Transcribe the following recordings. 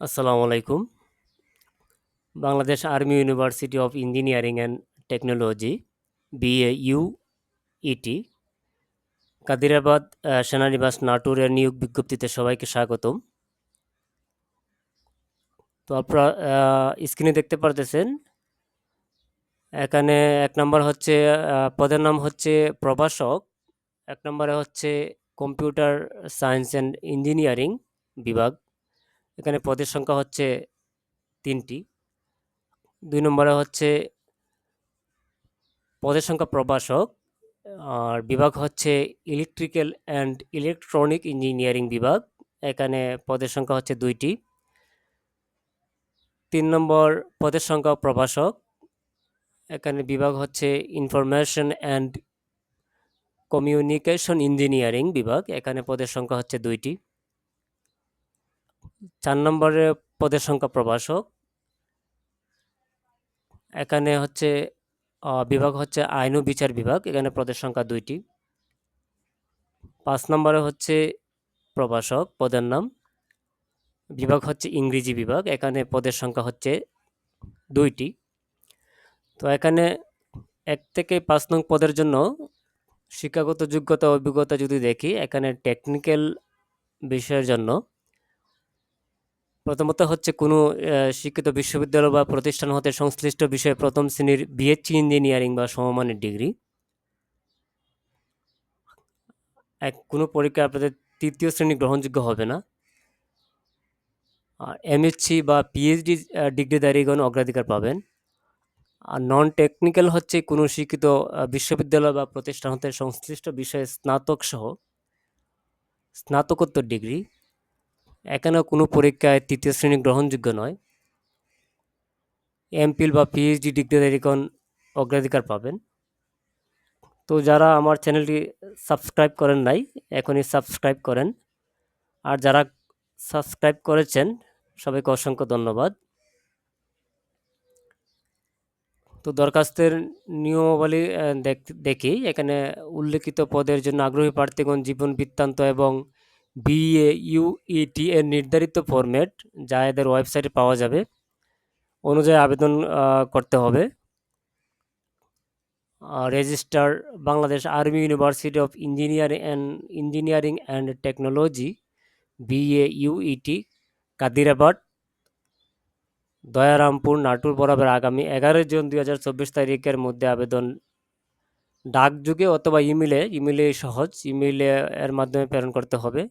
আসসালামু আলাইকুম। Bangladesh Army University of Engineering and Technology BAUET Kadirabad সেনানিবাস নাটোরের নিয়োগ বিজ্ঞপ্তিতে সবাইকে স্বাগতম। তো আপনারা স্ক্রিনে দেখতে পারতেছেন এখানে ১ নম্বর হচ্ছে পদের নাম হচ্ছে প্রভাষক, ১ নম্বরে হচ্ছে কম্পিউটার সায়েন্স অ্যান্ড ইঞ্জিনিয়ারিং বিভাগ। এখানে পদের সংখ্যা হচ্ছে ৩টি। ২ নম্বরে হচ্ছে পদের সংখ্যা প্রভাষক, আর বিভাগ হচ্ছে ইলেকট্রিক্যাল অ্যান্ড ইলেকট্রনিক ইঞ্জিনিয়ারিং বিভাগ। এখানে পদের সংখ্যা হচ্ছে ২টি। ৩ নম্বর পদের সংখ্যা প্রভাষক, এখানে বিভাগ হচ্ছে ইনফরমেশন অ্যান্ড কমিউনিকেশন ইঞ্জিনিয়ারিং বিভাগ। এখানে পদের সংখ্যা হচ্ছে ২টি। ৪ নম্বরে পদের সংখ্যা প্রভাষক, এখানে হচ্ছে বিভাগ হচ্ছে আইন ও বিচার বিভাগ। এখানে পদের সংখ্যা ২টি। ৫ নম্বরে হচ্ছে প্রভাষক পদের নাম, বিভাগ হচ্ছে ইংরেজি বিভাগ। এখানে পদের সংখ্যা হচ্ছে ২টি। তো এখানে ১ থেকে ৫ নং পদের জন্য শিক্ষাগত যোগ্যতা অভিজ্ঞতা যদি দেখি, এখানে টেকনিক্যাল বিষয়ের জন্য প্রথমত হচ্ছে কোনো শিক্ষিত বিশ্ববিদ্যালয় বা প্রতিষ্ঠান হতে সংশ্লিষ্ট বিষয়ে প্রথম শ্রেণীর বিএসসি ইঞ্জিনিয়ারিং বা সমমানের ডিগ্রি। কোনো পরীক্ষায় আপনাদের ৩য় শ্রেণী গ্রহণযোগ্য হবে না। আর এমএসসি বা পিএইচডি ডিগ্রিধারীগণ অগ্রাধিকার পাবেন। আর নন টেকনিক্যাল হচ্ছে কোনো শিক্ষিত বিশ্ববিদ্যালয় বা প্রতিষ্ঠান হতে সংশ্লিষ্ট বিষয়ে স্নাতকোত্তর ডিগ্রি। এখানেও কোনো পরীক্ষায় ৩য় শ্রেণী গ্রহণযোগ্য নয়। এমফিল বা পিএইচডি ডিগ্রিধারীগণ অগ্রাধিকার পাবেন। তো যারা আমার চ্যানেলটি সাবস্ক্রাইব করেন নাই, এখনই সাবস্ক্রাইব করেন। আর যারা সাবস্ক্রাইব করেছেন সবাইকে অসংখ্য ধন্যবাদ। তো দরখাস্তের নিয়মাবলী দেখি। এখানে উল্লেখিত পদের জন্য আগ্রহী প্রার্থীগণ জীবন বৃত্তান্ত এবং BAUET এর নির্ধারিত ফরম্যাট, যা এদের ওয়েবসাইটে পাওয়া যাবে, অনুযায়ী আবেদন করতে হবে। Register Bangladesh Army University of Engineering and Technology BAUET Kadirabad Dayarampur Natore বরাবর আগামী ১১ জুন ২০২৪ তারিখের মধ্যে আবেদন ডাকযোগে অথবা ইমেলে সহজ, ইমেইলে এর মাধ্যমে প্রেরণ করতে হবে।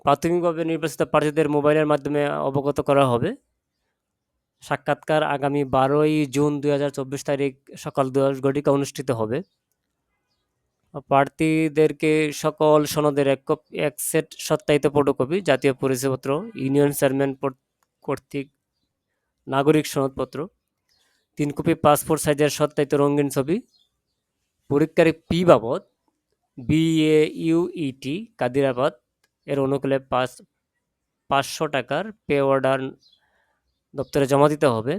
প্রাথমিকভাবে নির্বাচিত প্রার্থীদের মোবাইলের মাধ্যমে অবগত করা হবে। সাক্ষাৎকার আগামী ১২ জুন ২০২৪ তারিখ সকাল ১০ ঘটিকা অনুষ্ঠিত হবে। প্রার্থীদেরকে সকল সনদের এক সেট সত্যায়িত ফটোকপি, জাতীয় পরিচয়পত্র, ইউনিয়ন চেয়ারম্যান কর্তৃক নাগরিক সনদপত্র, ৩ কপি পাসপোর্ট সাইজের সত্যায়িত রঙিন ছবি, পরীক্ষার ফি বাবদ BAUET কাদিরাবাদ এর অনুকূলে ৫০০ টাকার পে অর্ডার দপ্তরে জমা দিতে হবে।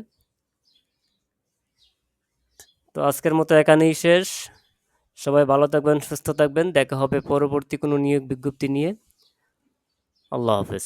তো আজকের মতো এখানেই শেষ। সবাই ভালো থাকবেন, সুস্থ থাকবেন। দেখা হবে পরবর্তী কোনো নিয়োগ বিজ্ঞপ্তি নিয়ে। আল্লাহ হাফেজ।